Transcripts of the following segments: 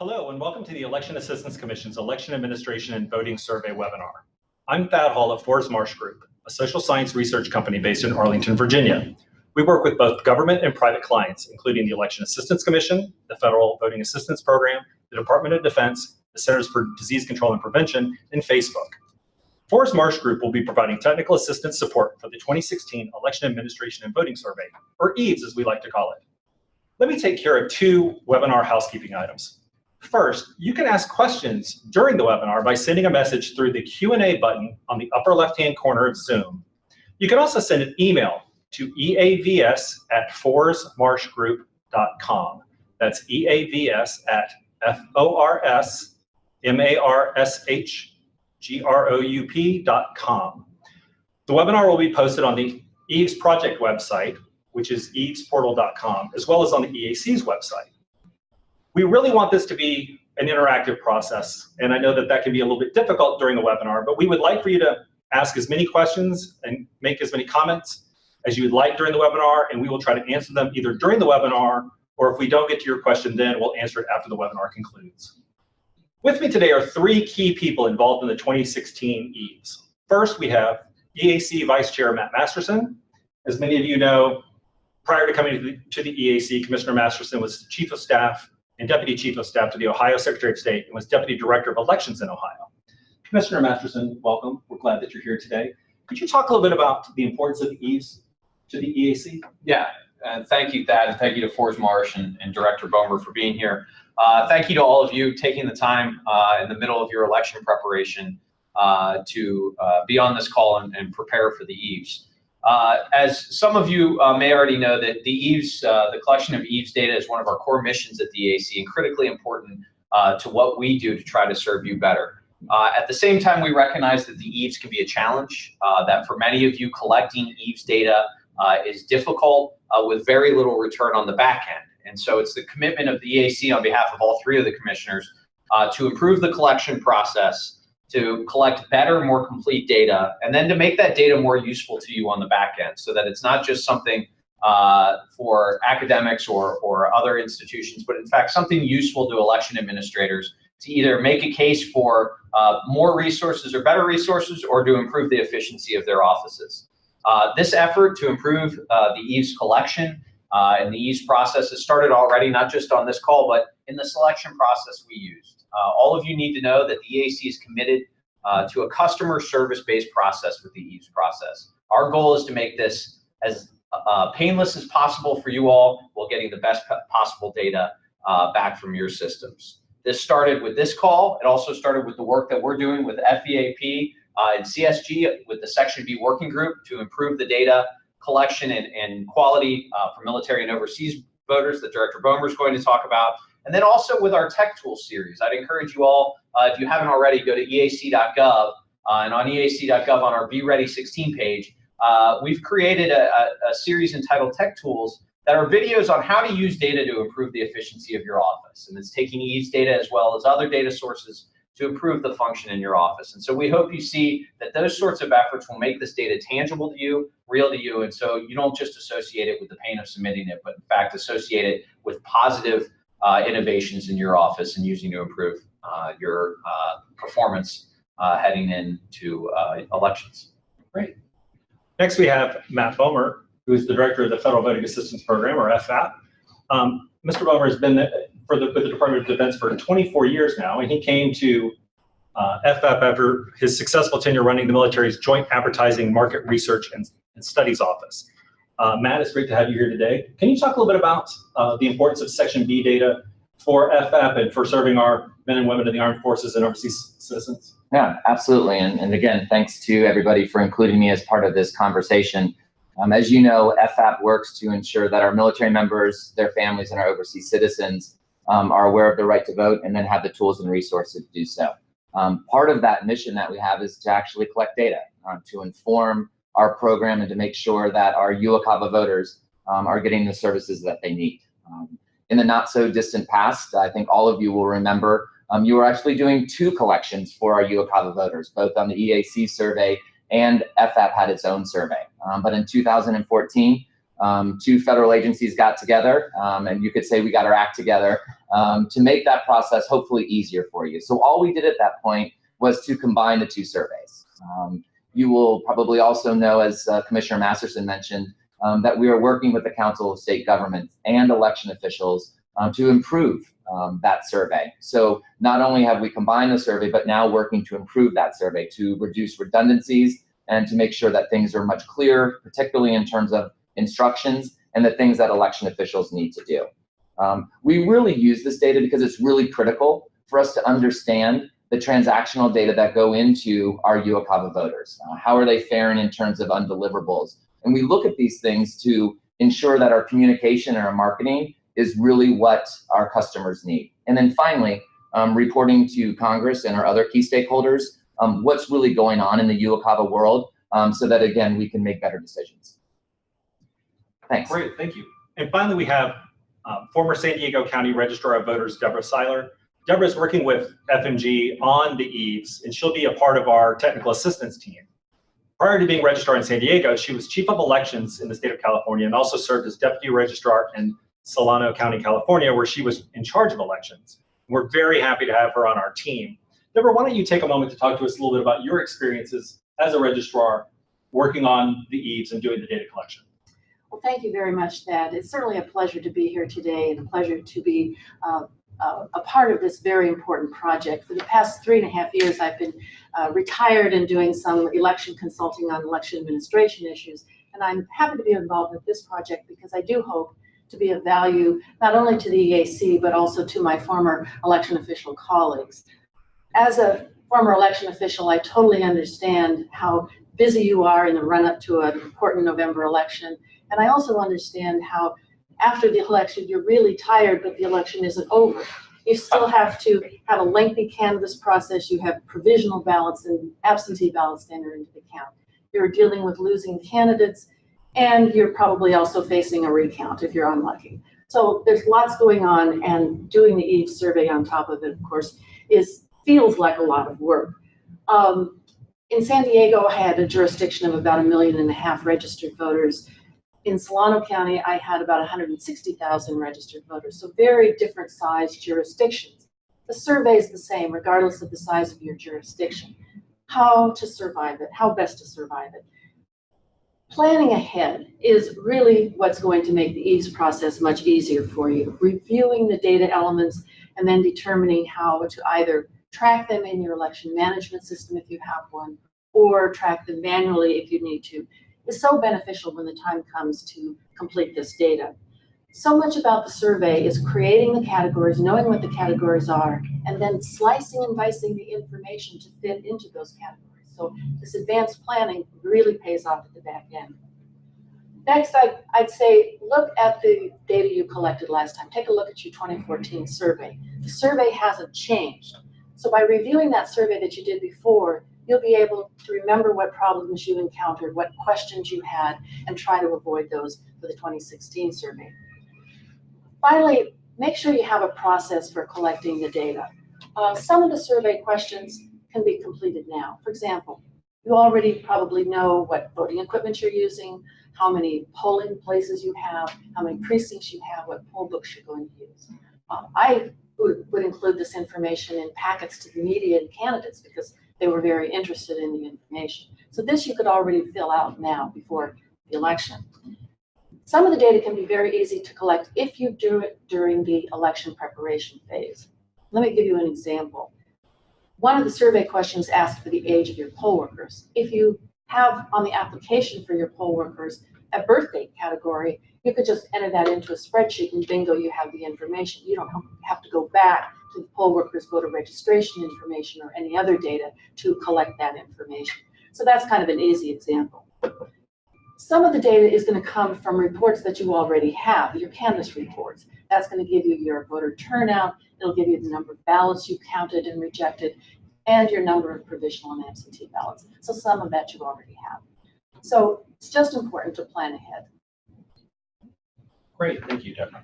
Hello, and welcome to the Election Assistance Commission's Election Administration and Voting Survey webinar. I'm Thad Hall of Fors Marsh Group, a social science research company based in Arlington, Virginia. We work with both government and private clients, including the Election Assistance Commission, the Federal Voting Assistance Program, the Department of Defense, the Centers for Disease Control and Prevention, and Facebook. Fors Marsh Group will be providing technical assistance support for the 2016 Election Administration and Voting Survey, or EAVS as we like to call it. Let me take care of two webinar housekeeping items. First, you can ask questions during the webinar by sending a message through the Q&A button on the upper left-hand corner of Zoom. You can also send an email to EAVS@forsmarshgroup.com. That's EAVS@FORSMARSHGROUP.com. The webinar will be posted on the EAVS project website, which is eavsportal.com, as well as on the EAC's website. We really want this to be an interactive process, and I know that that can be a little bit difficult during the webinar, but we would like for you to ask as many questions and make as many comments as you would like during the webinar, and we will try to answer them either during the webinar, or if we don't get to your question then, we'll answer it after the webinar concludes. With me today are three key people involved in the 2016 EAVS. First, we have EAC Vice Chair Matt Masterson. As many of you know, prior to coming to the EAC, Commissioner Masterson was Chief of Staff and Deputy Chief of Staff to the Ohio Secretary of State and was Deputy Director of Elections in Ohio. Commissioner Masterson, welcome. We're glad that you're here today. Could you talk a little bit about the importance of the EAVS to the EAC? Yeah, thank you, Thad, and thank you to Fors Marsh and Director Bomer for being here. Thank you to all of you taking the time in the middle of your election preparation to be on this call and prepare for the EAVS. As some of you may already know, that the EAVS, the collection of EAVS data is one of our core missions at the EAC and critically important to what we do to try to serve you better. At the same time, we recognize that the EAVS can be a challenge, that for many of you collecting EAVS data is difficult with very little return on the back end. And so it's the commitment of the EAC on behalf of all three of the commissioners to improve the collection process, to collect better, more complete data, and then to make that data more useful to you on the back end so that it's not just something for academics or other institutions, but in fact something useful to election administrators to either make a case for more resources or better resources or to improve the efficiency of their offices. This effort to improve the EAVS collection and the EAVS process has started already, not just on this call, but in the selection process we used. All of you need to know that the EAC is committed to a customer service-based process with the EAVS process. Our goal is to make this as painless as possible for you all while getting the best possible data back from your systems. This started with this call. It also started with the work that we're doing with FEAP and CSG with the Section B working group to improve the data collection and quality for military and overseas voters that Director Bomer is going to talk about. And then also with our Tech Tools series. I'd encourage you all, if you haven't already, go to eac.gov, and on eac.gov on our Be Ready 16 page, we've created a series entitled Tech Tools that are videos on how to use data to improve the efficiency of your office. And it's taking EAVS data as well as other data sources to improve the function in your office. And so we hope you see that those sorts of efforts will make this data tangible to you, real to you, and so you don't just associate it with the pain of submitting it, but in fact associate it with positive innovations in your office and using to improve your performance heading into elections. Great. Next we have Matt Bomer, who is the Director of the Federal Voting Assistance Program, or FVAP. Mr. Bomer has been with the Department of Defense for 24 years now, and he came to FVAP after his successful tenure running the military's Joint Advertising Market Research and Studies Office. Matt, it's great to have you here today. Can you talk a little bit about the importance of Section B data for FVAP and for serving our men and women in the armed forces and overseas citizens? Yeah, absolutely. And again, thanks to everybody for including me as part of this conversation. As you know, FVAP works to ensure that our military members, their families, and our overseas citizens are aware of the right to vote and then have the tools and resources to do so. Part of that mission that we have is to actually collect data to inform our program and to make sure that our UOCAVA voters are getting the services that they need. In the not so distant past, I think all of you will remember, you were actually doing two collections for our UOCAVA voters, both on the EAC survey and FVAP had its own survey. But in 2014, two federal agencies got together, and you could say we got our act together to make that process hopefully easier for you. So all we did at that point was to combine the two surveys. You will probably also know, as Commissioner Masterson mentioned, that we are working with the Council of State Governments and election officials to improve that survey. So not only have we combined the survey, but now working to improve that survey to reduce redundancies and to make sure that things are much clearer, particularly in terms of instructions and the things that election officials need to do. We really use this data because it's really critical for us to understand the transactional data that go into our UOCAVA voters. How are they faring in terms of undeliverables? And we look at these things to ensure that our communication and our marketing is really what our customers need. And then finally, reporting to Congress and our other key stakeholders what's really going on in the UOCAVA world so that, again, we can make better decisions. Thanks. Great, thank you. And finally, we have former San Diego County Registrar of Voters, Deborah Seiler. Deborah is working with FMG on the EAVS, and she'll be a part of our technical assistance team. Prior to being registrar in San Diego, she was chief of elections in the state of California and also served as deputy registrar in Solano County, California, where she was in charge of elections. We're very happy to have her on our team. Deborah, why don't you take a moment to talk to us a little bit about your experiences as a registrar working on the EAVS and doing the data collection. Well, thank you very much, Thad. It's certainly a pleasure to be here today and a pleasure to be a part of this very important project. For the past 3.5 years, I've been retired and doing some election consulting on election administration issues, and I'm happy to be involved with this project because I do hope to be of value not only to the EAC, but also to my former election official colleagues. As a former election official, I totally understand how busy you are in the run-up to an important November election, and I also understand how after the election, you're really tired, but the election isn't over. You still have to have a lengthy canvass process. You have provisional ballots and absentee ballots to enter into the count. You're dealing with losing candidates, and you're probably also facing a recount if you're unlucky. So there's lots going on, and doing the EAVS survey on top of it, of course, feels like a lot of work. In San Diego, I had a jurisdiction of about 1.5 million registered voters. In Solano County, I had about 160,000 registered voters, so very different sized jurisdictions. The survey is the same, regardless of the size of your jurisdiction. How to survive it, how best to survive it. Planning ahead is really what's going to make the EAVS process much easier for you. Reviewing the data elements and then determining how to either track them in your election management system if you have one, or track them manually if you need to, is so beneficial when the time comes to complete this data. So much about the survey is creating the categories, knowing what the categories are, and then slicing and dicing the information to fit into those categories. So this advanced planning really pays off at the back end. Next, I'd say look at the data you collected last time. Take a look at your 2014 survey. The survey hasn't changed. So by reviewing that survey that you did before, you'll be able to remember what problems you encountered, what questions you had, and try to avoid those for the 2016 survey. Finally, make sure you have a process for collecting the data. Some of the survey questions can be completed now. For example, you already probably know what voting equipment you're using, how many polling places you have, how many precincts you have, what poll books you're going to use. I would include this information in packets to the media and candidates because they were very interested in the information. So this you could already fill out now before the election. Some of the data can be very easy to collect if you do it during the election preparation phase. Let me give you an example. One of the survey questions asked for the age of your poll workers. If you have on the application for your poll workers a birth date category, you could just enter that into a spreadsheet and bingo, you have the information. You don't have to go back to the poll workers' voter registration information or any other data to collect that information. So that's kind of an easy example. Some of the data is going to come from reports that you already have, your canvass reports. That's going to give you your voter turnout. It'll give you the number of ballots you counted and rejected, and your number of provisional and absentee ballots. So some of that you already have. So it's just important to plan ahead. Great, thank you, Deborah.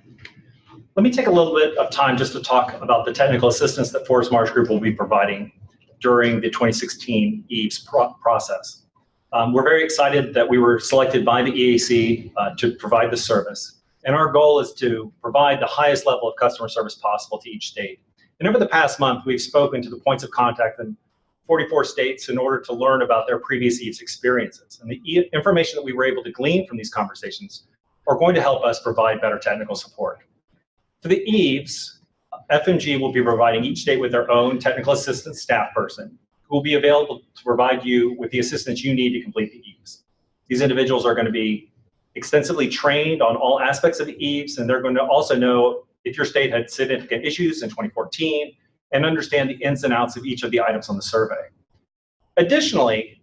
Let me take a little bit of time just to talk about the technical assistance that Fors Marsh Group will be providing during the 2016 EAVS process. We're very excited that we were selected by the EAC to provide the service. And our goal is to provide the highest level of customer service possible to each state. And over the past month, we've spoken to the points of contact in 44 states in order to learn about their previous EAVS experiences. And the information that we were able to glean from these conversations are going to help us provide better technical support. For the EAVS, FMG will be providing each state with their own technical assistance staff person who will be available to provide you with the assistance you need to complete the EAVS. These individuals are going to be extensively trained on all aspects of the EAVS, and they're going to also know if your state had significant issues in 2014 and understand the ins and outs of each of the items on the survey. Additionally,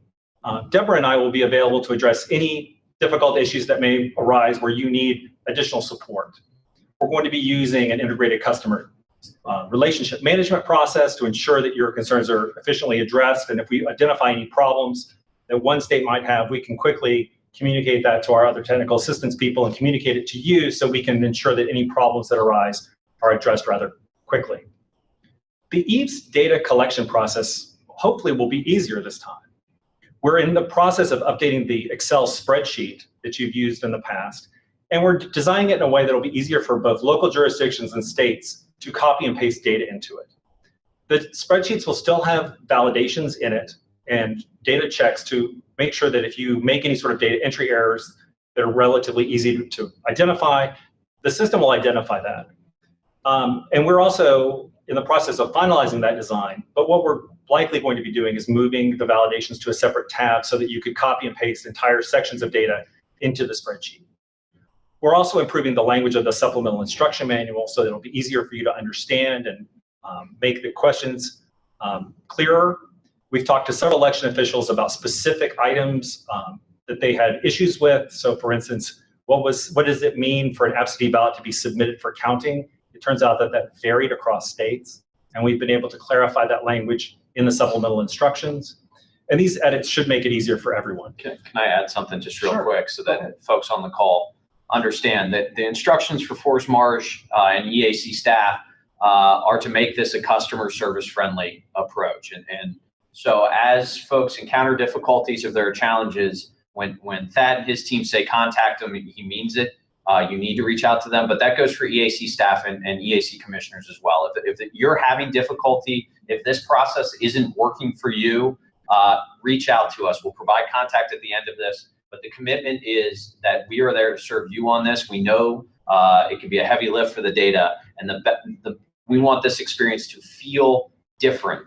Deborah and I will be available to address any difficult issues that may arise where you need additional support. We're going to be using an integrated customer relationship management process to ensure that your concerns are efficiently addressed, and if we identify any problems that one state might have, we can quickly communicate that to our other technical assistance people and communicate it to you so we can ensure that any problems that arise are addressed rather quickly. The EAVS data collection process hopefully will be easier this time. We're in the process of updating the Excel spreadsheet that you've used in the past, and we're designing it in a way that will be easier for both local jurisdictions and states to copy and paste data into it. The spreadsheets will still have validations in it and data checks to make sure that if you make any sort of data entry errors that are relatively easy to identify, the system will identify that. And we're also in the process of finalizing that design, but what we're likely going to be doing is moving the validations to a separate tab so that you could copy and paste entire sections of data into the spreadsheet. We're also improving the language of the supplemental instruction manual so that it'll be easier for you to understand and make the questions clearer. We've talked to several election officials about specific items that they had issues with. So for instance, what does it mean for an absentee ballot to be submitted for counting? It turns out that that varied across states, and we've been able to clarify that language in the supplemental instructions. And these edits should make it easier for everyone. Can I add something just real quick so that folks on the call understand that the instructions for Fors Marsh and EAC staff are to make this a customer service friendly approach. And so as folks encounter difficulties, if there are challenges, when Thad and his team say contact him, he means it. You need to reach out to them, but that goes for EAC staff and EAC commissioners as well. If you're having difficulty, if this process isn't working for you, reach out to us. We'll provide contact at the end of this, but the commitment is that we are there to serve you on this. We know it can be a heavy lift for the data, and we want this experience to feel different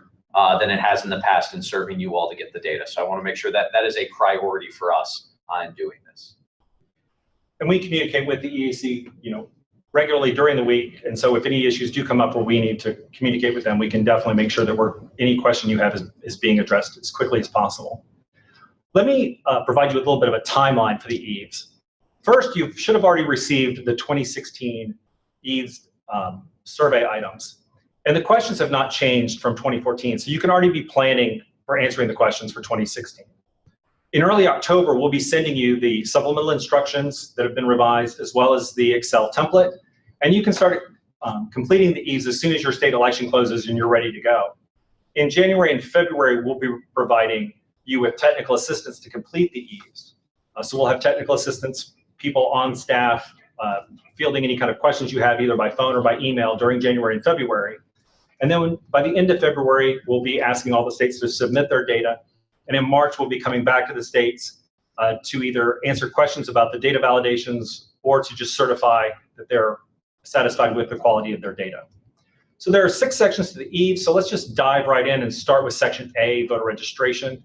than it has in the past in serving you all to get the data. So I want to make sure that that is a priority for us in doing this. And we communicate with the EAC, regularly during the week. And so if any issues do come up where we need to communicate with them, we can definitely make sure that any question you have is being addressed as quickly as possible. Let me provide you with a little bit of a timeline for the EAVS. First, you should have already received the 2016 EAVS survey items. And the questions have not changed from 2014, so you can already be planning for answering the questions for 2016. In early October, we'll be sending you the supplemental instructions that have been revised, as well as the Excel template, and you can start completing the EAVS as soon as your state election closes and you're ready to go. In January and February, we'll be providing you with technical assistance to complete the EAVS. So we'll have technical assistance people on staff fielding any kind of questions you have either by phone or by email during January and February. And then by the end of February, we'll be asking all the states to submit their data. And in March, we'll be coming back to the states to either answer questions about the data validations or to just certify that they're satisfied with the quality of their data. So there are 6 sections to the EAVS, so let's just dive right in and start with Section A, voter registration.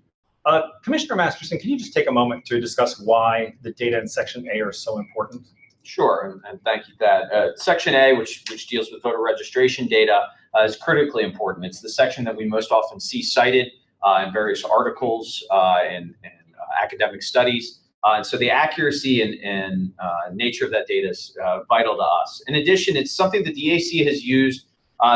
Commissioner Masterson, can you just take a moment to discuss why the data in Section A are so important? Sure, and thank you, Thad. Section A, which deals with voter registration data, is critically important. It's the section that we most often see cited in various articles and academic studies. And so the accuracy and nature of that data is vital to us. In addition, it's something that the EAC has used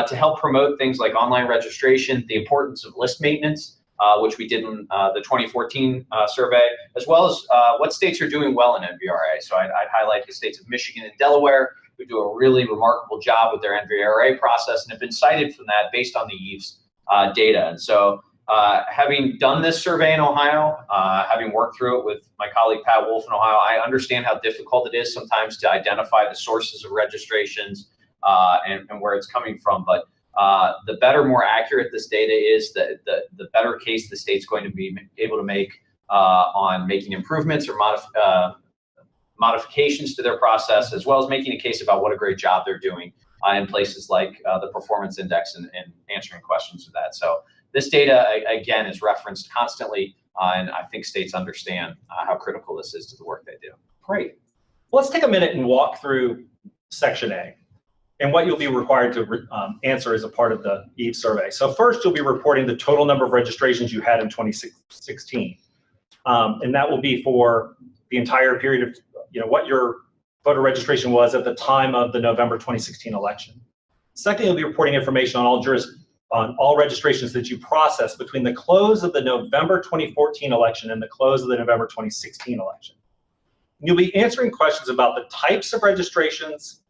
to help promote things like online registration, the importance of list maintenance, which we did in the 2014 survey, as well as what states are doing well in NVRA. So I'd highlight the states of Michigan and Delaware, who do a really remarkable job with their NVRA process and have been cited from that based on the EAVS data. And so Having done this survey in Ohio, having worked through it with my colleague Pat Wolf in Ohio, I understand how difficult it is sometimes to identify the sources of registrations and where it's coming from. But the better, more accurate this data is, the better case the state's going to be able to make on making improvements or modifications to their process, as well as making a case about what a great job they're doing in places like the performance index and answering questions to that. So this data, again, is referenced constantly, and I think states understand how critical this is to the work they do. Great. Well, let's take a minute and walk through Section A and what you'll be required to answer as a part of the EAVS survey. So first, you'll be reporting the total number of registrations you had in 2016. And that will be for the entire period of, what your voter registration was at the time of the November 2016 election. Second, you'll be reporting information on all registrations that you processed between the close of the November 2014 election and the close of the November 2016 election. You'll be answering questions about the types of registrations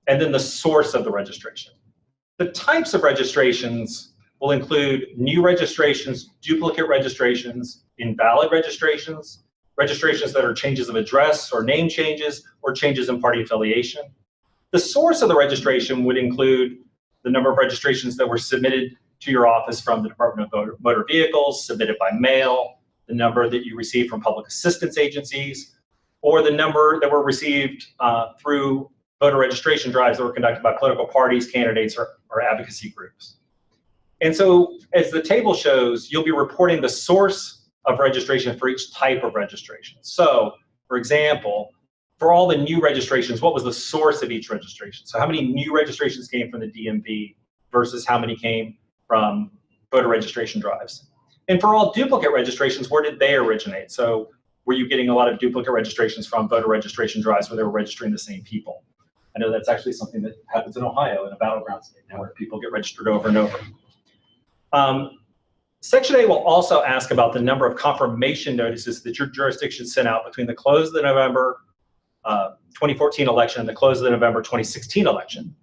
and then the source of the registration. The types of registrations will include new registrations, duplicate registrations, invalid registrations, registrations that are changes of address or name changes, or changes in party affiliation. The source of the registration would include the number of registrations that were submitted to your office from the Department of Motor Vehicles, submitted by mail, the number that you received from public assistance agencies, or the number that were received through voter registration drives that were conducted by political parties, candidates, or advocacy groups. And so, as the table shows, you'll be reporting the source of registration for each type of registration. So, for example, for all the new registrations, what was the source of each registration? So how many new registrations came from the DMV versus how many came from voter registration drives? And for all duplicate registrations, where did they originate? So were you getting a lot of duplicate registrations from voter registration drives where they were registering the same people? I know that's actually something that happens in Ohio, in a battleground state, where people get registered over and over. Section A will also ask about the number of confirmation notices that your jurisdiction sent out between the close of the November 2014 election and the close of the November 2016 election.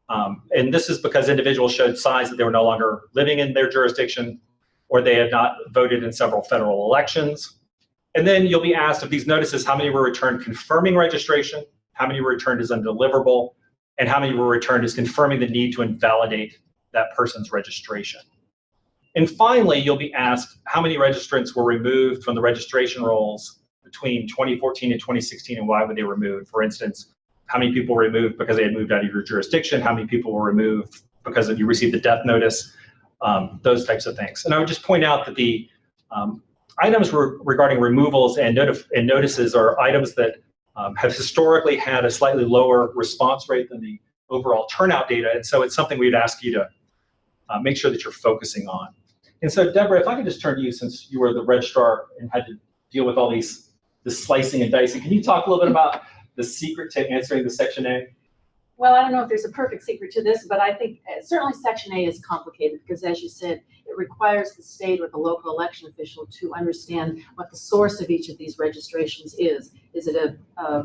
And this is because individuals showed signs that they were no longer living in their jurisdiction, or they had not voted in several federal elections. And then you'll be asked of these notices, how many were returned confirming registration, how many were returned as undeliverable, and how many were returned as confirming the need to invalidate that person's registration. And finally, you'll be asked how many registrants were removed from the registration rolls between 2014 and 2016, and why were they removed? For instance, how many people were removed because they had moved out of your jurisdiction? How many people were removed because you received a death notice? Those types of things. And I would just point out that the items regarding removals and notices are items that have historically had a slightly lower response rate than the overall turnout data. And so it's something we'd ask you to make sure that you're focusing on. And so, Deborah, if I could just turn to you, since you were the registrar and had to deal with all this slicing and dicing, can you talk a little bit about the secret to answering the Section A? Well, I don't know if there's a perfect secret to this, but I think certainly Section A is complicated because, as you said, it requires the state or the local election official to understand what the source of each of these registrations is. Is it a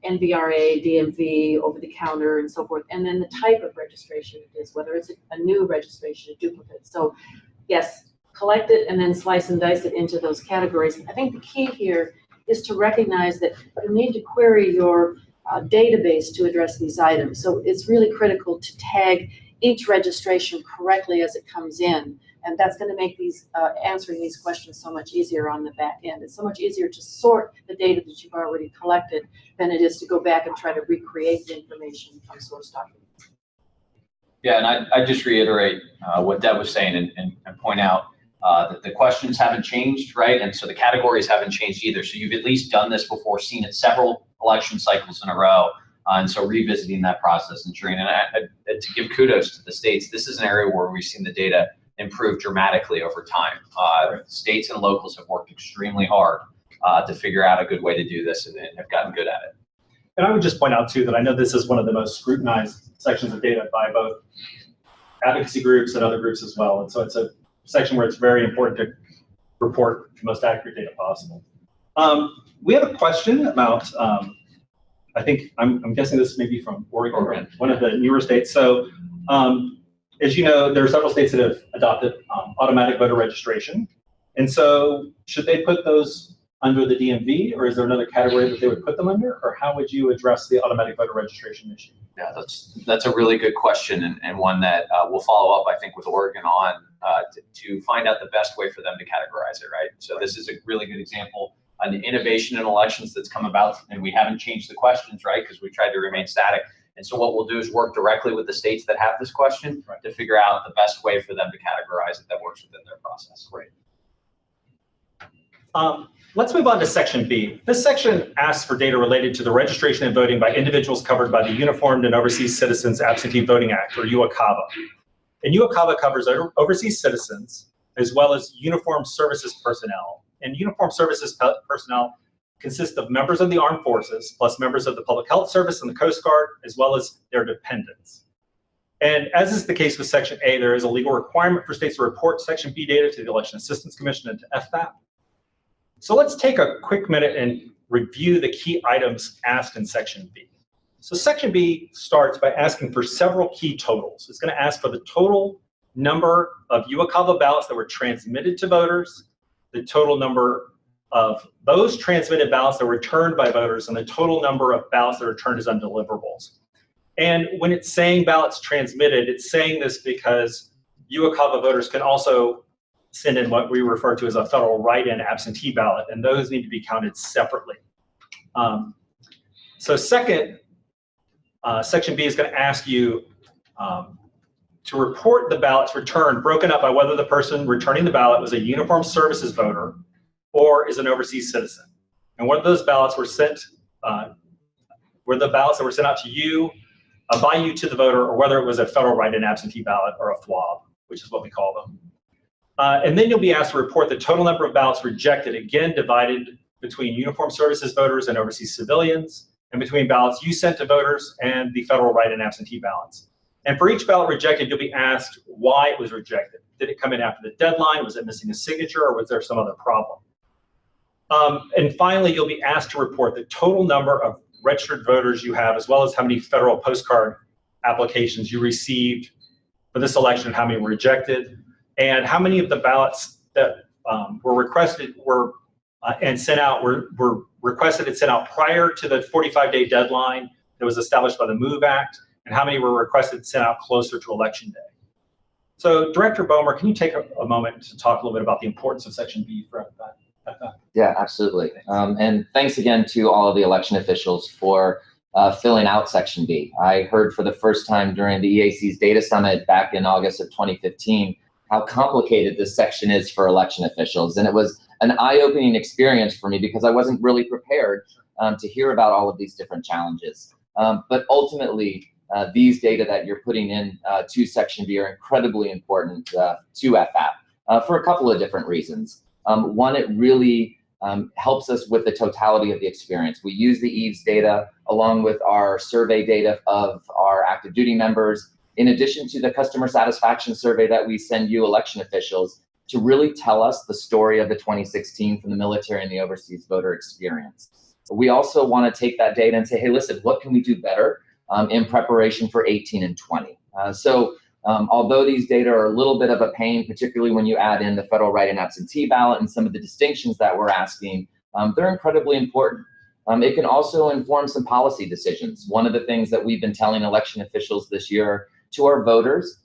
NVRA, DMV, over-the-counter, and so forth, and then the type of registration it is, whether it's a new registration, a duplicate. So, yes, collect it and then slice and dice it into those categories. I think the key here is to recognize that you need to query your database to address these items. So it's really critical to tag each registration correctly as it comes in, and that's going to make these answering these questions so much easier on the back end. It's so much easier to sort the data that you've already collected than it is to go back and try to recreate the information from source documents. Yeah, and I just reiterate what Deb was saying and point out that the questions haven't changed, right? And so the categories haven't changed either. So you've at least done this before, seen it several election cycles in a row. And so revisiting that process, ensuring, and to give kudos to the states, this is an area where we've seen the data improve dramatically over time. States and locals have worked extremely hard to figure out a good way to do this and have gotten good at it. And I would just point out, too, that I know this is one of the most scrutinized sections of data by both advocacy groups and other groups as well. And so it's a section where it's very important to report the most accurate data possible. We have a question about, I think, I'm guessing this may be from Oregon, one of the newer states. So as you know, there are several states that have adopted automatic voter registration. And so should they put those under the DMV, or is there another category that they would put them under, or how would you address the automatic voter registration issue? Yeah, that's a really good question, and one that we'll follow up, I think, with Oregon on to find out the best way for them to categorize it, right? So this is a really good example, an innovation in elections that's come about, and we haven't changed the questions, right, because we tried to remain static. And so what we'll do is work directly with the states that have this question to figure out the best way for them to categorize it that works within their process. Great. Let's move on to Section B. This section asks for data related to the registration and voting by individuals covered by the Uniformed and Overseas Citizens Absentee Voting Act, or UACAVA. And UACAVA covers overseas citizens as well as uniformed services personnel. And uniformed services personnel consist of members of the armed forces, plus members of the Public Health Service and the Coast Guard, as well as their dependents. And as is the case with Section A, there is a legal requirement for states to report Section B data to the Election Assistance Commission and to FFAP. So let's take a quick minute and review the key items asked in Section B. So Section B starts by asking for several key totals. It's going to ask for the total number of UACAVA ballots that were transmitted to voters, the total number of those transmitted ballots that were returned by voters, and the total number of ballots that are returned as undeliverables. And when it's saying ballots transmitted, it's saying this because UACAVA voters can also send in what we refer to as a federal write-in absentee ballot, and those need to be counted separately. So second, Section B is going to ask you to report the ballots returned, broken up by whether the person returning the ballot was a uniformed services voter or is an overseas citizen. And whether those ballots were sent, were the ballots that were sent out to you, by you to the voter, or whether it was a federal write-in absentee ballot or a FWAB, which is what we call them. And then you'll be asked to report the total number of ballots rejected, again divided between uniformed services voters and overseas civilians, and between ballots you sent to voters and the federal write-in absentee ballots. And for each ballot rejected, you'll be asked why it was rejected. Did it come in after the deadline? Was it missing a signature, or was there some other problem? And finally, you'll be asked to report the total number of registered voters you have, as well as how many federal postcard applications you received for this election, how many were rejected, and how many of the ballots that were requested and sent out were requested and sent out prior to the 45-day deadline that was established by the MOVE Act, and how many were requested and sent out closer to Election Day. So Director Bomer, can you take a moment to talk a little bit about the importance of Section B for FFAP? Yeah, absolutely. And thanks again to all of the election officials for filling out Section B. I heard for the first time during the EAC's Data Summit back in August of 2015 how complicated this section is for election officials. And it was an eye-opening experience for me because I wasn't really prepared to hear about all of these different challenges. But ultimately, these data that you're putting in to Section B are incredibly important to FFAP for a couple of different reasons. One, it really helps us with the totality of the experience. We use the EAVS data along with our survey data of our active duty members, in addition to the customer satisfaction survey that we send you election officials to really tell us the story of the 2016 from the military and the overseas voter experience. We also want to take that data and say, hey, listen, what can we do better in preparation for 18 and 20? Although these data are a little bit of a pain, particularly when you add in the federal write-in absentee ballot and some of the distinctions that we're asking, they're incredibly important. It can also inform some policy decisions. One of the things that we've been telling election officials this year to our voters,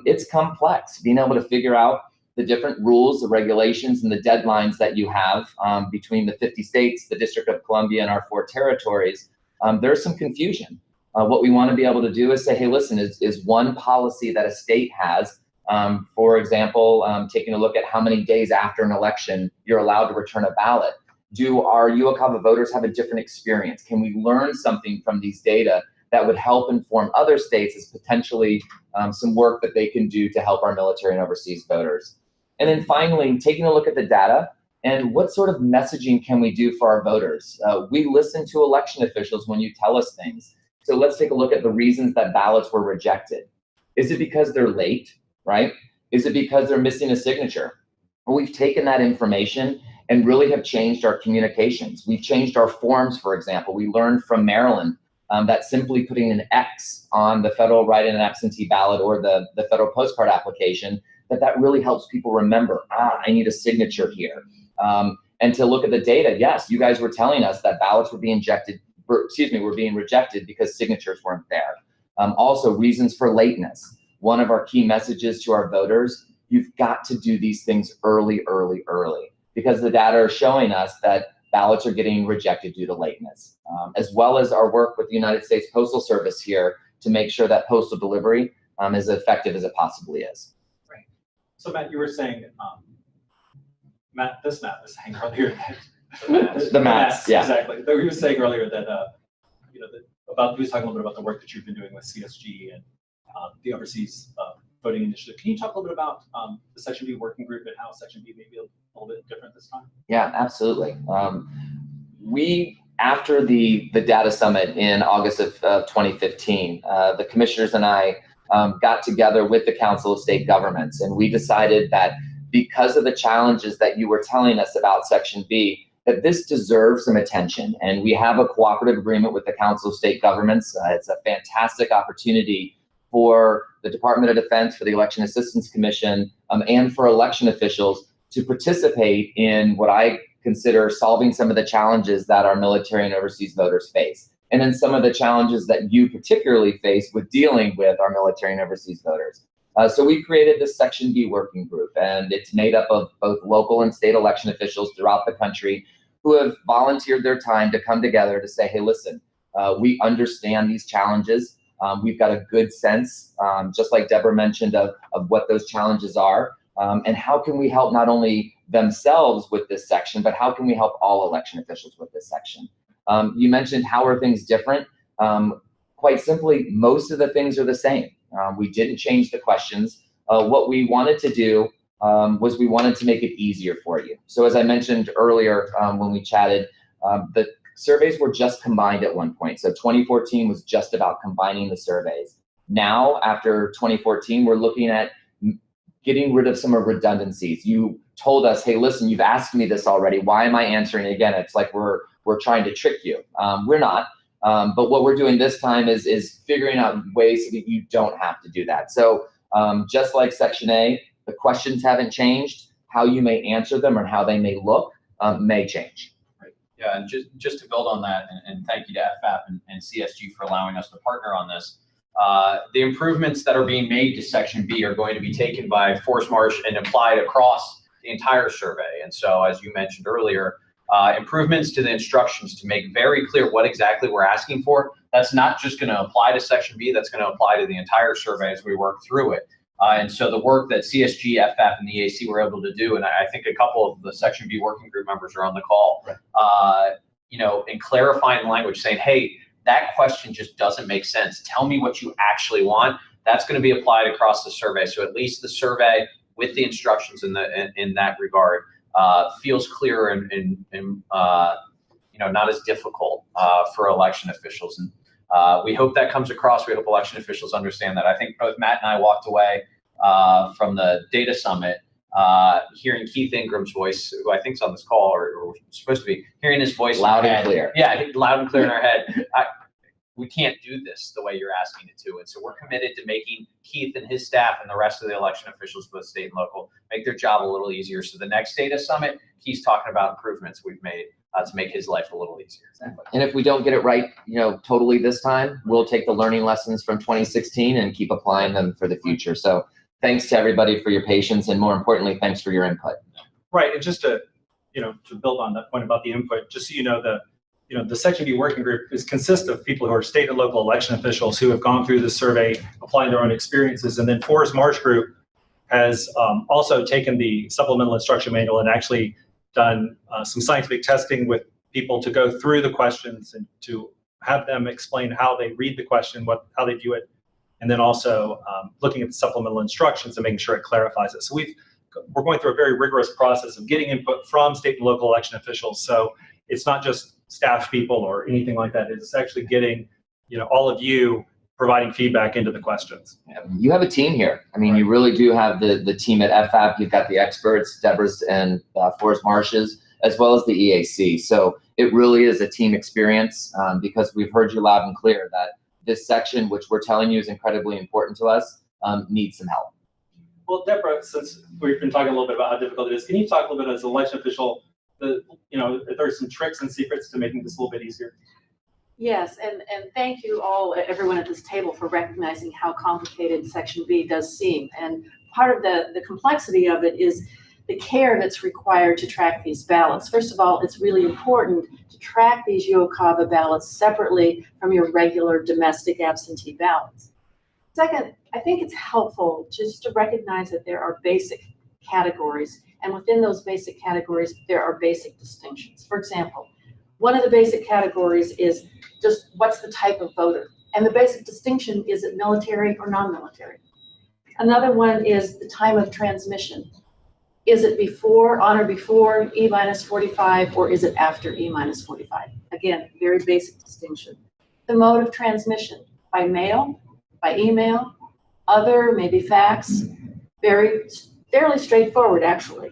it's complex. Being able to figure out the different rules, the regulations, and the deadlines that you have between the 50 states, the District of Columbia, and our 4 territories, there's some confusion. What we want to be able to do is say, hey, listen, is one policy that a state has, for example, taking a look at how many days after an election you're allowed to return a ballot. Do our UACAVA voters have a different experience? Can we learn something from these data that would help inform other states as potentially some work that they can do to help our military and overseas voters? And then finally, taking a look at the data and what sort of messaging can we do for our voters? We listen to election officials when you tell us things. So let's take a look at the reasons that ballots were rejected. Is it because they're late, right? Is it because they're missing a signature? Well, we've taken that information and really have changed our communications. We've changed our forms, for example. We learned from Maryland that simply putting an X on the federal write-in and absentee ballot or the federal postcard application, that really helps people remember, I need a signature here. And to look at the data, yes, you guys were telling us that ballots were being rejected because signatures weren't there. Also, reasons for lateness. One of our key messages to our voters, you've got to do these things early, because the data are showing us that ballots are getting rejected due to lateness, as well as our work with the United States Postal Service here to make sure that postal delivery is as effective as it possibly is. Right. So Matt, you were saying, this Matt was saying earlier that the Matts, yeah, exactly. He was saying earlier that he was talking a little bit about the work that you've been doing with CSG and the Overseas Voting Initiative. Can you talk a little bit about the Section B working group and how Section B may be a little bit different this time? Yeah, absolutely. After the data summit in August of 2015, the commissioners and I got together with the Council of State Governments, and we decided that because of the challenges that you were telling us about Section B, that this deserves some attention. And we have a cooperative agreement with the Council of State Governments. It's a fantastic opportunity for the Department of Defense, for the Election Assistance Commission, and for election officials to participate in what I consider solving some of the challenges that our military and overseas voters face, and then some of the challenges that you particularly face with dealing with our military and overseas voters. So we created this Section B working group, and it's made up of both local and state election officials throughout the country who have volunteered their time to come together to say, hey, listen, we understand these challenges. We've got a good sense, just like Deborah mentioned, of what those challenges are, and how can we help not only themselves with this section, but how can we help all election officials with this section? You mentioned how are things different? Quite simply, most of the things are the same. We didn't change the questions. What we wanted to do was we wanted to make it easier for you. So as I mentioned earlier when we chatted, the surveys were just combined at one point. So 2014 was just about combining the surveys. Now, after 2014, we're looking at getting rid of some of redundancies. You told us, hey, listen, you've asked me this already. Why am I answering again? It's like we're trying to trick you. We're not. But what we're doing this time is figuring out ways so that you don't have to do that. So just like Section A, the questions haven't changed. How you may answer them or how they may look may change. Right. Yeah, and just to build on that, and thank you to FAP and CSG for allowing us to partner on this. The improvements that are being made to Section B are going to be taken by Fors Marsh and applied across the entire survey. And so, as you mentioned earlier, improvements to the instructions to make very clear what exactly we're asking for. That's not just going to apply to Section B, that's going to apply to the entire survey as we work through it. And so the work that CSG, FF, and the EAC were able to do, and I think a couple of the Section B working group members are on the call, right. In clarifying language, saying, hey, that question just doesn't make sense. Tell me what you actually want. That's going to be applied across the survey. So at least the survey with the instructions in that regard feels clearer and not as difficult for election officials. And we hope that comes across. We hope election officials understand that. I think both Matt and I walked away from the data summit hearing Keith Ingram's voice, who I think is on this call, or supposed to be, hearing his voice loud and clear. Yeah, loud and clear in our head. We can't do this the way you're asking it to. And so we're committed to making Keith and his staff and the rest of the election officials, both state and local, make their job a little easier. So the next data summit, Keith's talking about improvements we've made to make his life a little easier. Exactly. And if we don't get it right, totally this time, we'll take the learning lessons from 2016 and keep applying them for the future. So thanks to everybody for your patience, and more importantly, thanks for your input. Right, and just to build on that point about the input, just so you know, the Section B working group consists of people who are state and local election officials who have gone through the survey, applying their own experiences, and then Fors Marsh Group has also taken the supplemental instruction manual and actually done some scientific testing with people to go through the questions and to have them explain how they read the question, how they view it, and then also looking at the supplemental instructions and making sure it clarifies it. So we're going through a very rigorous process of getting input from state and local election officials. So it's not just staff people or anything like that. It's actually getting, all of you providing feedback into the questions. You have a team here. I mean, right. You really do have the team at FAP. You've got the experts, Deborah's and Fors Marsh's, as well as the EAC. So it really is a team experience because we've heard you loud and clear that this section, which we're telling you is incredibly important to us, needs some help. Well, Deborah, since we've been talking a little bit about how difficult it is, can you talk a little bit as an election official, if there's some tricks and secrets to making this a little bit easier? Yes, and thank you all, everyone at this table, for recognizing how complicated Section B does seem. And part of the complexity of it is the care that's required to track these ballots. First of all, it's really important to track these UOCAVA ballots separately from your regular domestic absentee ballots. Second, I think it's helpful just to recognize that there are basic categories, and within those basic categories, there are basic distinctions. For example, one of the basic categories is just what's the type of voter, and the basic distinction, is it military or non-military? Another one is the time of transmission. Is it on or before E-45, or is it after E-45? Again, very basic distinction. The mode of transmission, by mail, by email, other, maybe fax, fairly straightforward, actually.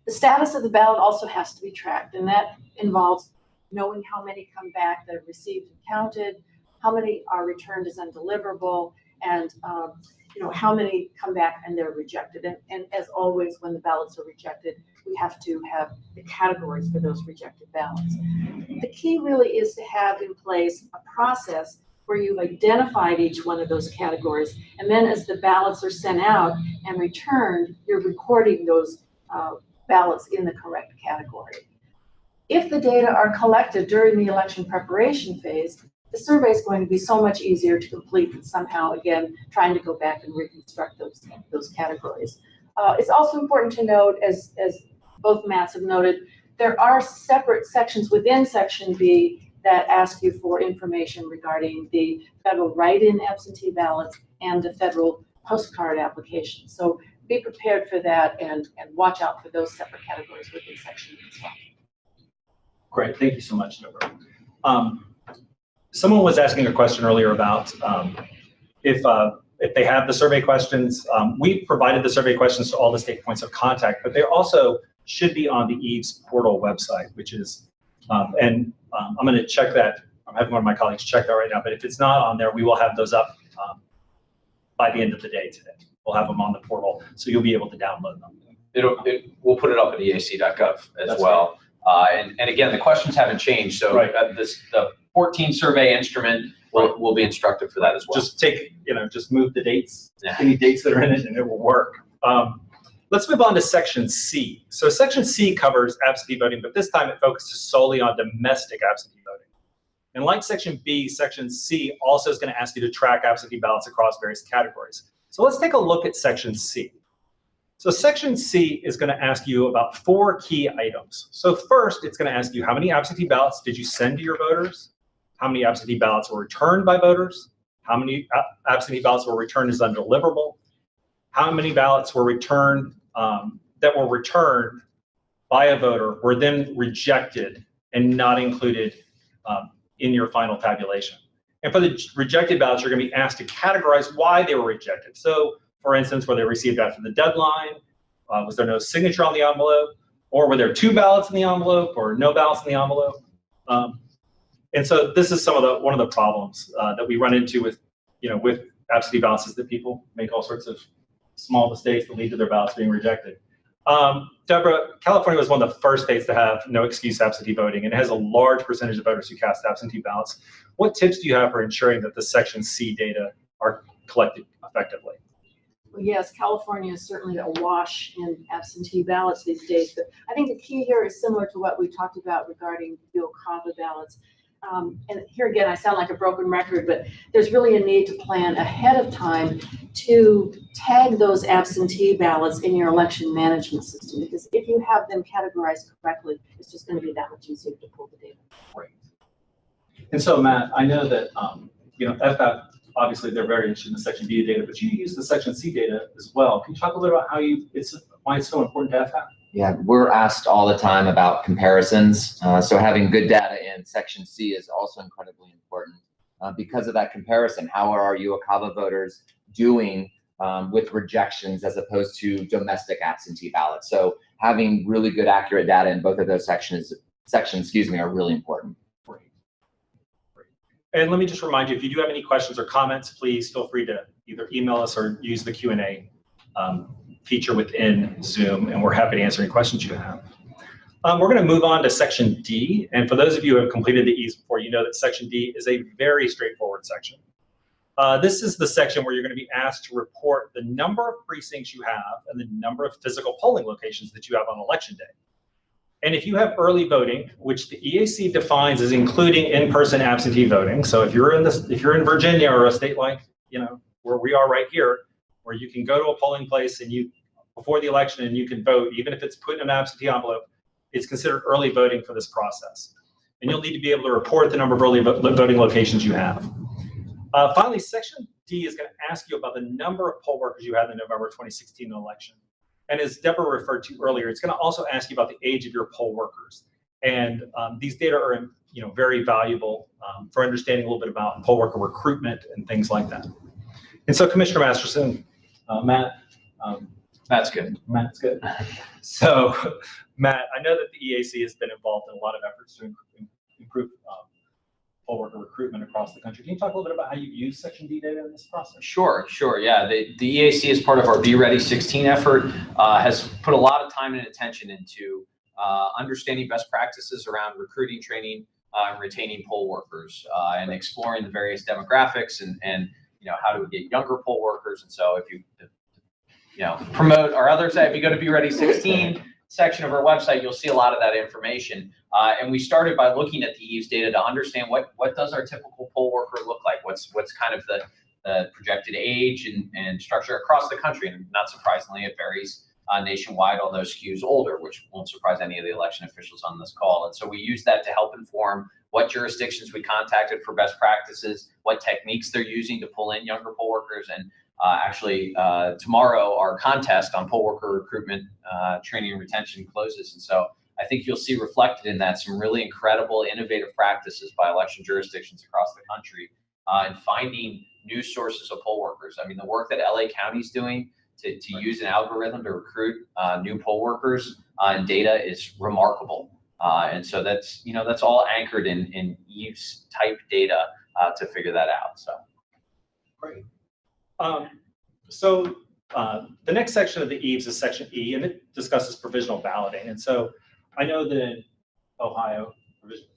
The status of the ballot also has to be tracked, and that involves knowing how many come back that are received and counted, how many are returned as undeliverable, and how many come back and they're rejected. And as always, when the ballots are rejected, we have to have the categories for those rejected ballots. The key really is to have in place a process where you've identified each one of those categories, and then as the ballots are sent out and returned, you're recording those ballots in the correct category. If the data are collected during the election preparation phase, the survey is going to be so much easier to complete than somehow, again, trying to go back and reconstruct those categories. It's also important to note, as both Matts have noted, there are separate sections within Section B that ask you for information regarding the federal write-in absentee ballots and the federal postcard application. So be prepared for that and watch out for those separate categories within Section B as well. Great, thank you so much, Deborah. Someone was asking a question earlier about if they have the survey questions. We provided the survey questions to all the state points of contact, but they also should be on the EAVS portal website, which is, I'm going to check that. I'm having one of my colleagues check that right now, but if it's not on there, we will have those up by the end of the day today. We'll have them on the portal, so you'll be able to download them. We'll put it up at eac.gov as That's well. And again, the questions haven't changed, so right. The 14 survey instrument will be instructive for that as well. Just just move the dates, any dates that are in it, and it will work. Let's move on to Section C. So Section C covers absentee voting, but this time it focuses solely on domestic absentee voting. And like Section B, Section C also is going to ask you to track absentee ballots across various categories. So let's take a look at Section C. So Section C is going to ask you about 4 key items. So first, it's going to ask you how many absentee ballots did you send to your voters? How many absentee ballots were returned by voters? How many absentee ballots were returned as undeliverable? How many ballots were returned that were returned by a voter were then rejected and not included in your final tabulation? And for the rejected ballots, you're going to be asked to categorize why they were rejected. So, for instance, were they received after the deadline? Was there no signature on the envelope? Or were there 2 ballots in the envelope or no ballots in the envelope? And so this is one of the problems that we run into with absentee ballots, is that people make all sorts of small mistakes that lead to their ballots being rejected. Deborah, California was one of the first states to have no excuse absentee voting, and it has a large percentage of voters who cast absentee ballots. What tips do you have for ensuring that the Section C data are collected effectively? Well, yes, California is certainly awash in absentee ballots these days, but I think the key here is similar to what we talked about regarding UOCAVA ballots. And here again, I sound like a broken record, but there's really a need to plan ahead of time to tag those absentee ballots in your election management system, because if you have them categorized correctly, it's just going to be that much easier to pull the data. Great. And so, Matt, I know that FF, obviously they're very interested in the Section B data, but you use the Section C data as well. Can you talk a little bit about why it's so important to FF? Yeah, we're asked all the time about comparisons. So having good data in Section C is also incredibly important because of that comparison. How are our UOCAVA voters doing with rejections as opposed to domestic absentee ballots? So having really good, accurate data in both of those sections section, excuse me, are really important. And let me just remind you, if you do have any questions or comments, please feel free to either email us or use the Q&A feature within Zoom, and we're happy to answer any questions you have. We're going to move on to Section D, and for those of you who have completed the EAVS before, you know that Section D is a very straightforward section. This is the section where you're going to be asked to report the number of precincts you have and the number of physical polling locations that you have on Election Day. And if you have early voting, which the EAC defines as including in-person absentee voting, so if you're in Virginia or a state like, you know, where we are right here, where you can go to a polling place and before the election and you can vote, even if it's put in an absentee envelope, it's considered early voting for this process. And you'll need to be able to report the number of early voting locations you have. Finally, Section D is going to ask you about the number of poll workers you had in the November 2016 election. And as Deborah referred to earlier, it's going to also ask you about the age of your poll workers. And these data are very valuable for understanding a little bit about poll worker recruitment and things like that. And so, Commissioner Masterson, Matt. That's good. Matt's good. So, Matt, I know that the EAC has been involved in a lot of efforts to improve poll worker recruitment across the country. Can you talk a little bit about how you use Section D data in this process? Sure. Yeah, the EAC, as part of our Be Ready 16 effort, has put a lot of time and attention into understanding best practices around recruiting, training, and retaining poll workers, and exploring the various demographics and how to get younger poll workers. And so, if you promote our other site, if you go to Be Ready 16 section of our website, you'll see a lot of that information. And we started by looking at the EAVS data to understand what does our typical poll worker look like? What's kind of the projected age and structure across the country. And not surprisingly, it varies nationwide, although skews older, which won't surprise any of the election officials on this call. And so we use that to help inform what jurisdictions we contacted for best practices, what techniques they're using to pull in younger poll workers, and actually, tomorrow our contest on poll worker recruitment, training, and retention closes. And so I think you'll see reflected in that some really incredible, innovative practices by election jurisdictions across the country in finding new sources of poll workers. I mean, the work that LA County is doing to use an algorithm to recruit new poll workers and data is remarkable. And so that's all anchored in EAVS type data to figure that out. So great. The next section of the EAVS is Section E, and it discusses provisional balloting. And so I know that in Ohio,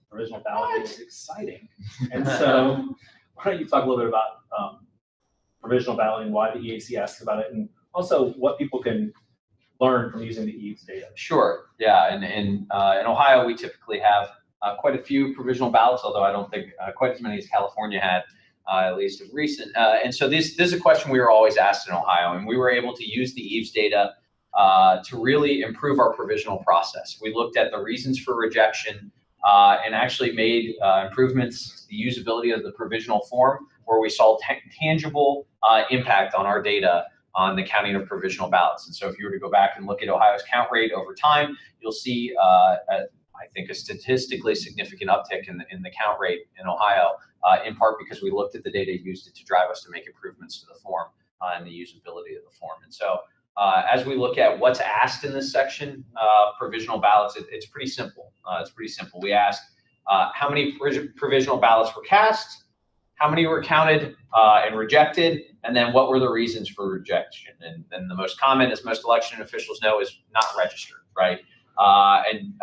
provisional balloting is exciting. And so why don't you talk a little bit about provisional balloting, why the EAC asks about it, and also what people can learn from using the EAVS data? Sure. Yeah. And in Ohio, we typically have quite a few provisional ballots, although I don't think quite as many as California had. At least of recent. And so this is a question we were always asked in Ohio, and we were able to use the EAVS data to really improve our provisional process. We looked at the reasons for rejection and actually made improvements to the usability of the provisional form, where we saw tangible impact on our data on the counting of provisional ballots. And so if you were to go back and look at Ohio's count rate over time, you'll see I think a statistically significant uptick in the count rate in Ohio, in part because we looked at the data, used it to drive us to make improvements to the form and the usability of the form. And so as we look at what's asked in this section, provisional ballots, it's pretty simple. We ask how many provisional ballots were cast, how many were counted and rejected, and then what were the reasons for rejection. And then the most common, as most election officials know, is not registered, right? And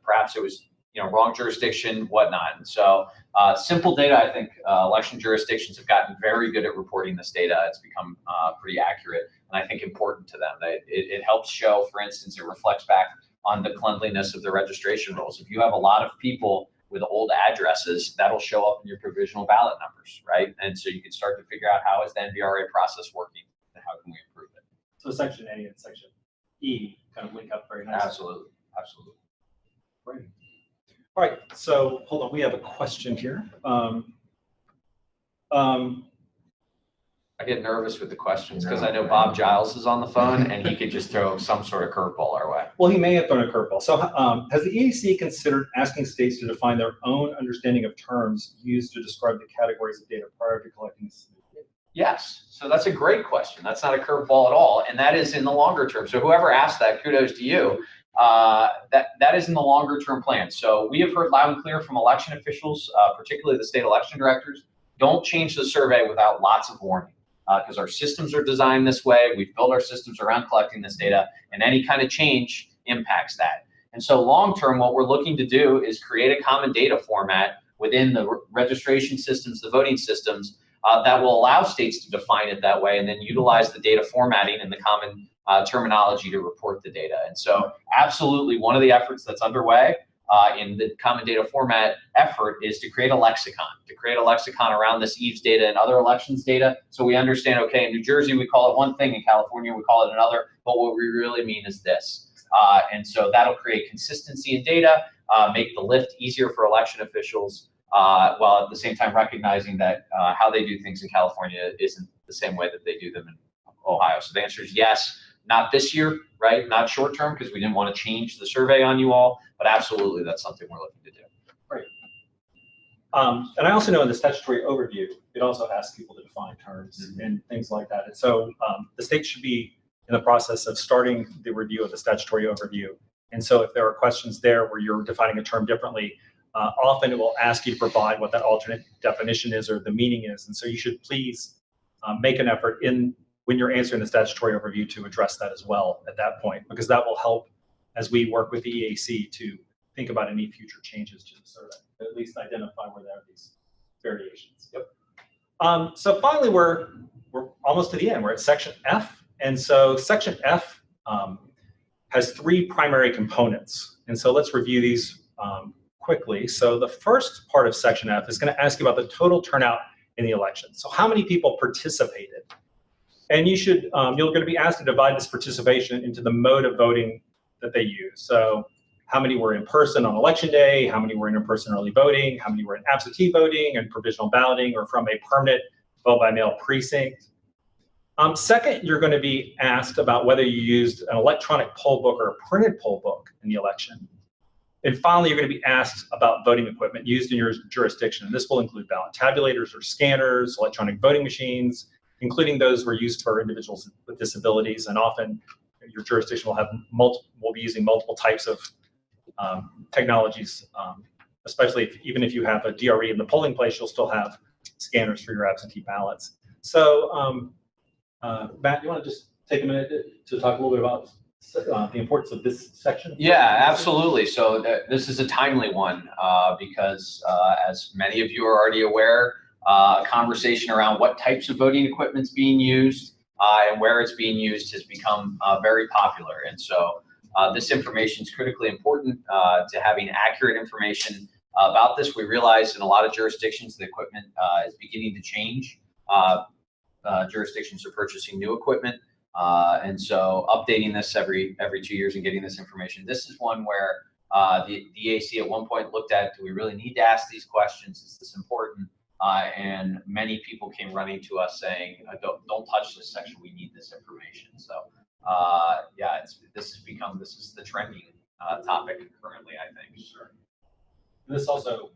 perhaps it was wrong jurisdiction, whatnot. And so simple data, I think election jurisdictions have gotten very good at reporting this data. It's become pretty accurate, and I think important to them. It helps show, for instance, it reflects back on the cleanliness of the registration rolls. If you have a lot of people with old addresses, that'll show up in your provisional ballot numbers, right? And so you can start to figure out how is the NVRA process working and how can we improve it. So Section A and Section E kind of link up very nicely. Absolutely. Great. All right, so hold on, we have a question here. I get nervous with the questions because I know Bob Giles is on the phone and he could just throw some sort of curveball our way. Well, he may have thrown a curveball. So has the EAC considered asking states to define their own understanding of terms used to describe the categories of data prior to collecting this data? Yes, so that's a great question. That's not a curveball at all, and that is in the longer term. So whoever asked that, kudos to you. that is in the longer term plan. So we have heard loud and clear from election officials, particularly the state election directors, don't change the survey without lots of warning, because our systems are designed this way. We've built our systems around collecting this data, and any kind of change impacts that. And so long term, what we're looking to do is create a common data format within the registration systems, the voting systems, that will allow states to define it that way, and then utilize the data formatting and the common terminology to report the data. And so absolutely one of the efforts that's underway in the common data format effort is to create a lexicon around this EAVS data and other elections data, so we understand, okay, in New Jersey we call it one thing, in California we call it another, but what we really mean is this. And so that'll create consistency in data, make the lift easier for election officials, while at the same time recognizing that how they do things in California isn't the same way that they do them in Ohio. So the answer is yes, not this year, right? Not short term, because we didn't want to change the survey on you all, but absolutely that's something we're looking to do. Great. And I also know in the statutory overview, it also asks people to define terms and things like that. And so the state should be in the process of starting the review of the statutory overview. And so if there are questions there where you're defining a term differently, often it will ask you to provide what that alternate definition is or the meaning is. And so you should please make an effort when you're answering the statutory overview to address that as well at that point, because that will help as we work with the EAC to think about any future changes to the survey, at least identify where there are these variations. Yep. So finally, we're almost to the end. We're at section F. And so section F has three primary components. And so let's review these quickly. So the first part of section F is going to ask you about the total turnout in the election. So how many people participated? And you're going to be asked to divide this participation into the mode of voting that they use. So how many were in person on election day? How many were in person early voting? How many were in absentee voting and provisional balloting, or from a permanent vote by mail precinct? Second, you're going to be asked about whether you used an electronic poll book or a printed poll book in the election. And finally, you're going to be asked about voting equipment used in your jurisdiction. And this will include ballot tabulators or scanners, electronic voting machines, including those were used for individuals with disabilities. And often your jurisdiction will have will be using multiple types of technologies, especially even if you have a DRE in the polling place, you'll still have scanners for your absentee ballots. So Matt, you want to just take a minute to talk a little bit about the importance of this section? Yeah, absolutely. So this is a timely one because as many of you are already aware, a conversation around what types of voting equipment is being used and where it's being used has become very popular. And so this information is critically important to having accurate information about this. We realize in a lot of jurisdictions the equipment is beginning to change. Jurisdictions are purchasing new equipment. And so updating this every 2 years and getting this information. This is one where the EAC at one point looked at, do we really need to ask these questions? Is this important? And many people came running to us saying, don't touch this section, we need this information. So yeah, this is the trending topic currently, I think. Sure. This also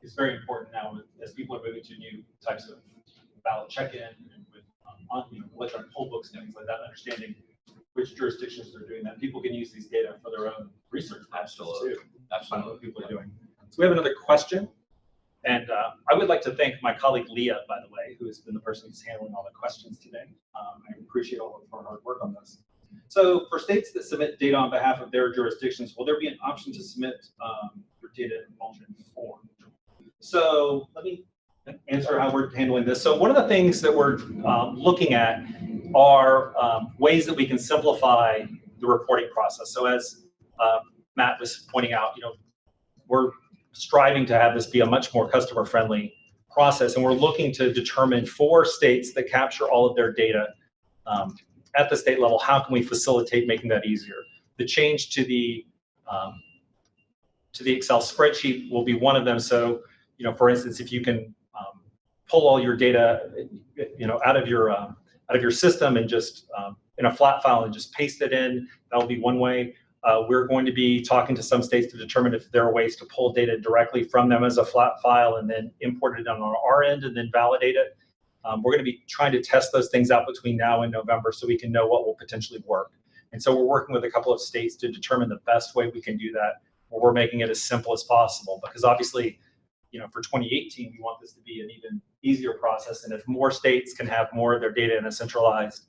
is very important now as people are moving to new types of ballot check-in and with electronic poll books and things like that, understanding which jurisdictions they're doing that. People can use these data for their own research purposes too. Absolutely. What people are doing. So we have another question. And I would like to thank my colleague Leah, by the way, who has been the person who's handling all the questions today. I appreciate all of her hard work on this. So for states that submit data on behalf of their jurisdictions, will there be an option to submit your data in alternate form? So let me answer how we're handling this. So one of the things that we're looking at are ways that we can simplify the reporting process. So as Matt was pointing out, we're striving to have this be a much more customer-friendly process, and we're looking to determine for states that capture all of their data at the state level, how can we facilitate making that easier? The change to the Excel spreadsheet will be one of them. So, for instance, if you can pull all your data, out of your system and just in a flat file and just paste it in, that will be one way. We're going to be talking to some states to determine if there are ways to pull data directly from them as a flat file and then import it on our end and then validate it. We're going to be trying to test those things out between now and November so we can know what will potentially work. And so we're working with a couple of states to determine the best way we can do that, where we're making it as simple as possible. Because obviously, for 2018, we want this to be an even easier process. And if more states can have more of their data in a centralized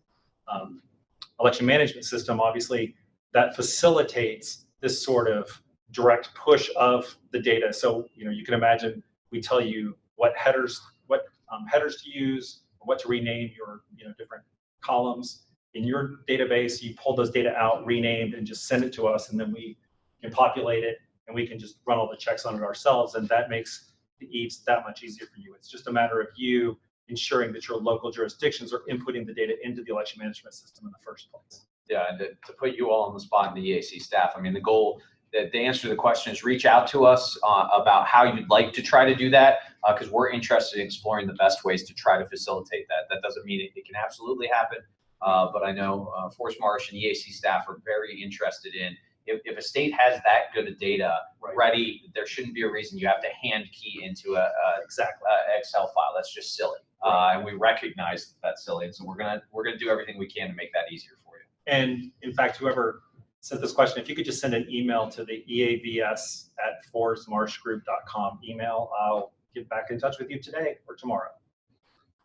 election management system, obviously that facilitates this sort of direct push of the data. So you can imagine we tell you what headers to use, or what to rename your different columns in your database. You pull those data out, renamed, and just send it to us, and then we can populate it, and we can just run all the checks on it ourselves, and that makes the EAVS that much easier for you. It's just a matter of you ensuring that your local jurisdictions are inputting the data into the election management system in the first place. Yeah, and to put you all on the spot in the EAC staff, I mean, the goal, the answer to the question is reach out to us about how you'd like to try to do that, because we're interested in exploring the best ways to try to facilitate that. That doesn't mean it can absolutely happen, but I know Fors Marsh and EAC staff are very interested in, if a state has that good of data ready, there shouldn't be a reason you have to hand key into a Excel file. That's just silly, and we recognize that's silly, and so we're gonna do everything we can to make that easier for you. And in fact, whoever sent this question, if you could just send an email to the EAVS@forsmarshgroup.com email, I'll get back in touch with you today or tomorrow,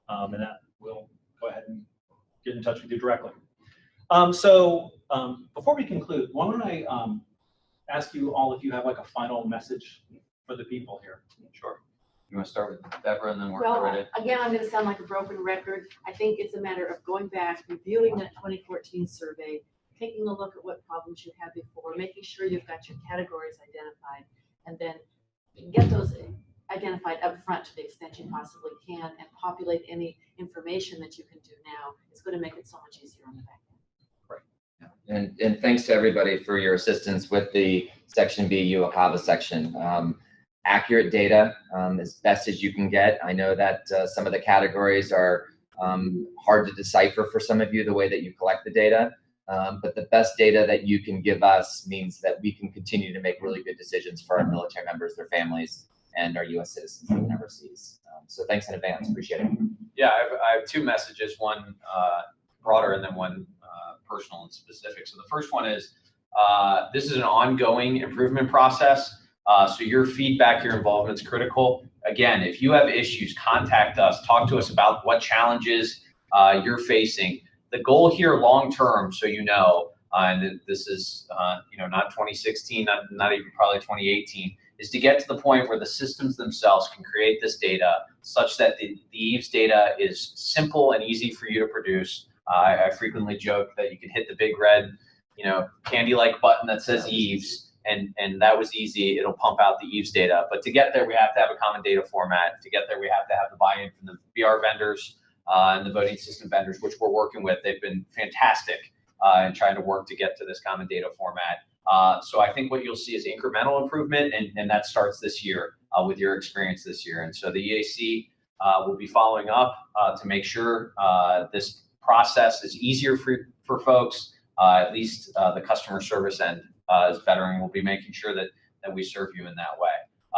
and that will go ahead and get in touch with you directly. Before we conclude, why don't I ask you all if you have like a final message for the people here? Sure. You want to start with Deborah and then work Well, our way to... again, I'm going to sound like a broken record. I think it's a matter of going back, reviewing that 2014 survey, taking a look at what problems you had before, making sure you've got your categories identified, and then get those identified up front to the extent you possibly can, and populate any information that you can do now. It's going to make it so much easier on the back end. And thanks to everybody for your assistance with the Section B EAVS section. Accurate data as best as you can get. I know that some of the categories are hard to decipher for some of you, the way that you collect the data, but the best data that you can give us means that we can continue to make really good decisions for our military members, their families, and our U.S. citizens living overseas. So thanks in advance, appreciate it. Yeah, I have two messages, one broader and then one personal and specific. So the first one is, this is an ongoing improvement process. So your feedback, your involvement is critical. Again, if you have issues, contact us, talk to us about what challenges you're facing. The goal here long-term, so and this is not 2016, not even probably 2018, is to get to the point where the systems themselves can create this data such that the EAVS data is simple and easy for you to produce. I frequently joke that you can hit the big red, candy-like button that says EAVS, and that was easy. It'll pump out the EAVS data. But to get there, we have to have a common data format. To get there, we have to have the buy-in from the VR vendors and the voting system vendors, which we're working with. They've been fantastic in trying to work to get to this common data format. So I think what you'll see is incremental improvement, and that starts this year with your experience this year. And so the EAC will be following up to make sure this process is easier for folks, at least the customer service end is better, and we'll be making sure that we serve you in that way.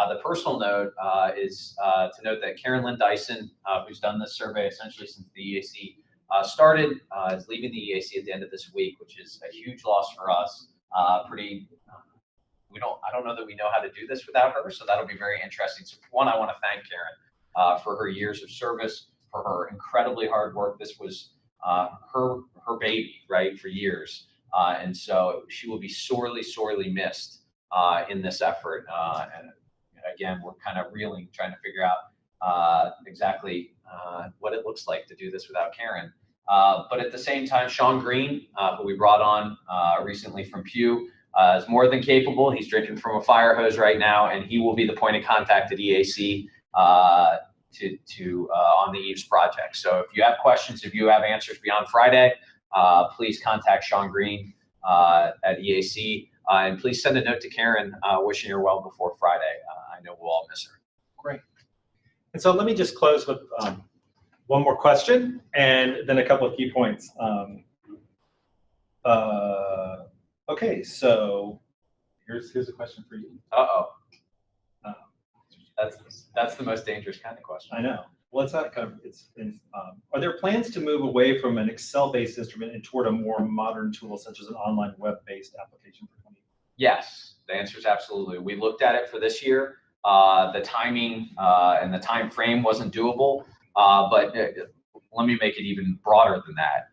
The personal note is to note that Karen Lynn Dyson, who's done this survey essentially since the EAC started, is leaving the EAC at the end of this week, which is a huge loss for us. I don't know that we know how to do this without her, so that'll be very interesting. So one, I want to thank Karen for her years of service, for her incredibly hard work. This was her baby, right, for years. And so she will be sorely, sorely missed in this effort. And again, we're kind of reeling, trying to figure out exactly what it looks like to do this without Karen. But at the same time, Sean Green, who we brought on recently from Pew, is more than capable. He's drinking from a fire hose right now, and he will be the point of contact at EAC on the EAVS project. So if you have questions, if you have answers beyond Friday, please contact Sean Green at EAC, and please send a note to Karen wishing her well before Friday. I know we'll all miss her. Great. And so let me just close with one more question and then a couple of key points. Okay, so here's a question for you. Uh-oh. That's the most dangerous kind of question. I know. Well, it's not kind of, are there plans to move away from an Excel-based instrument and toward a more modern tool such as an online web-based application for 20? Yes, the answer is absolutely. We looked at it for this year. The timing and the time frame wasn't doable, but let me make it even broader than that.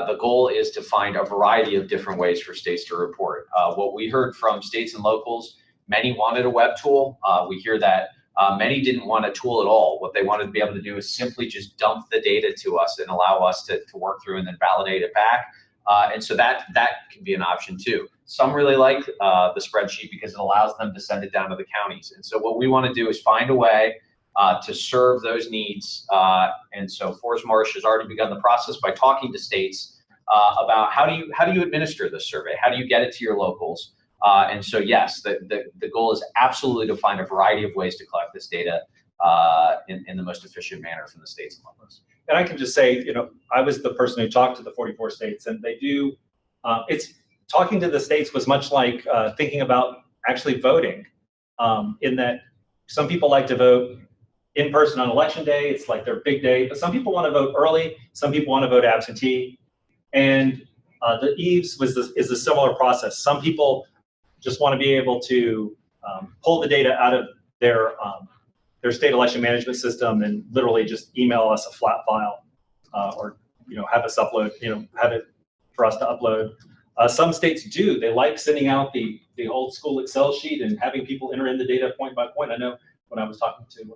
The goal is to find a variety of different ways for states to report. What we heard from states and locals, many wanted a web tool. We hear that many didn't want a tool at all. What they wanted to be able to do is simply just dump the data to us and allow us to work through and then validate it back. And so that can be an option too. Some really like the spreadsheet because it allows them to send it down to the counties. And so what we want to do is find a way to serve those needs. And so Fors Marsh has already begun the process by talking to states about how do you administer this survey? How do you get it to your locals? And so yes, the goal is absolutely to find a variety of ways to collect this data in the most efficient manner from the states and locals. And I can just say, I was the person who talked to the 44 states, and they do, talking to the states was much like thinking about actually voting, in that some people like to vote in person on election day. It's like their big day, but some people want to vote early. Some people want to vote absentee. And the EAVS is a similar process. Some people just want to be able to pull the data out of their state election management system and literally just email us a flat file, or have us upload, have it for us to upload. Some states do. They like sending out the old school Excel sheet and having people enter in the data point by point. I know when I was talking to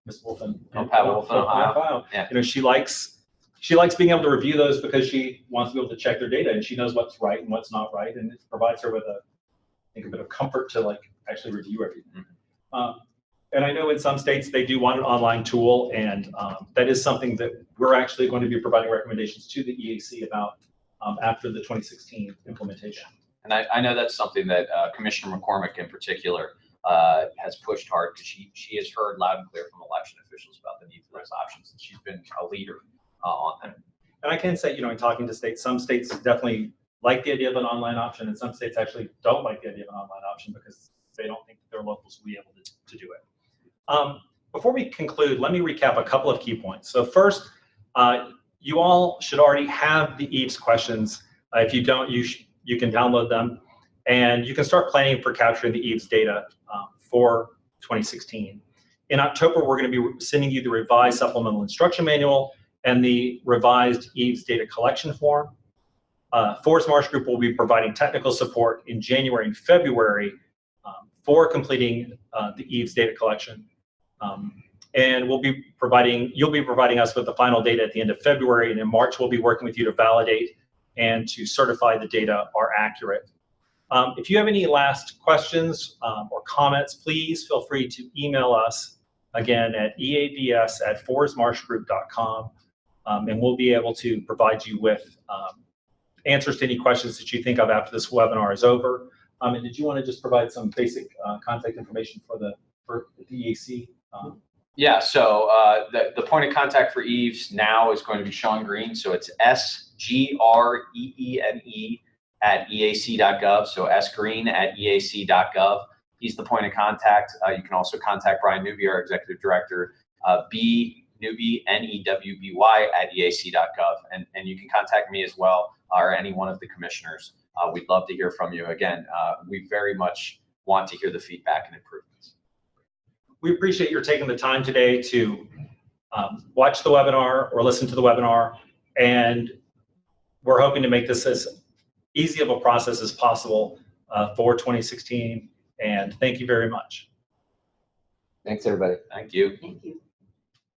Ms. Wolf in Ohio, yeah. She likes being able to review those because she wants to be able to check their data, and she knows what's right and what's not right, and it provides her with a bit of comfort to actually review everything. And I know in some states they do want an online tool, and that is something that we're actually going to be providing recommendations to the EAC about after the 2016 implementation. And I know that's something that Commissioner McCormick in particular has pushed hard, because she has heard loud and clear from election officials about the need for those options, and she's been a leader on that. And I can say, in talking to states, some states definitely like the idea of an online option, and some states actually don't like the idea of an online option because they don't think that their locals will be able to do it. Before we conclude, let me recap a couple of key points. So first, you all should already have the EAVS questions. If you don't, you can download them, and you can start planning for capturing the EAVS data for 2016. In October, we're going to be sending you the revised supplemental instruction manual and the revised EAVS data collection form. Fors Marsh Group will be providing technical support in January and February for completing the EAVS data collection. And you'll be providing us with the final data at the end of February, and in March we'll be working with you to validate and to certify the data are accurate. If you have any last questions or comments, please feel free to email us again at eavs@forsmarshgroup.com, and we'll be able to provide you with answers to any questions that you think of after this webinar is over. And did you want to just provide some basic contact information for the EAC? Yeah, so the point of contact for EAVS now is going to be Sean Green. So it's sgreene@eac.gov. So sgreen@eac.gov. He's the point of contact. You can also contact Brian Newby, our executive director, bnewby, NEWBY@eac.gov. And you can contact me as well, or any one of the commissioners. We'd love to hear from you. Again, we very much want to hear the feedback and improvements. We appreciate your taking the time today to watch the webinar or listen to the webinar, and we're hoping to make this as easy of a process as possible for 2016, and thank you very much. Thanks, everybody. Thank you. Thank you.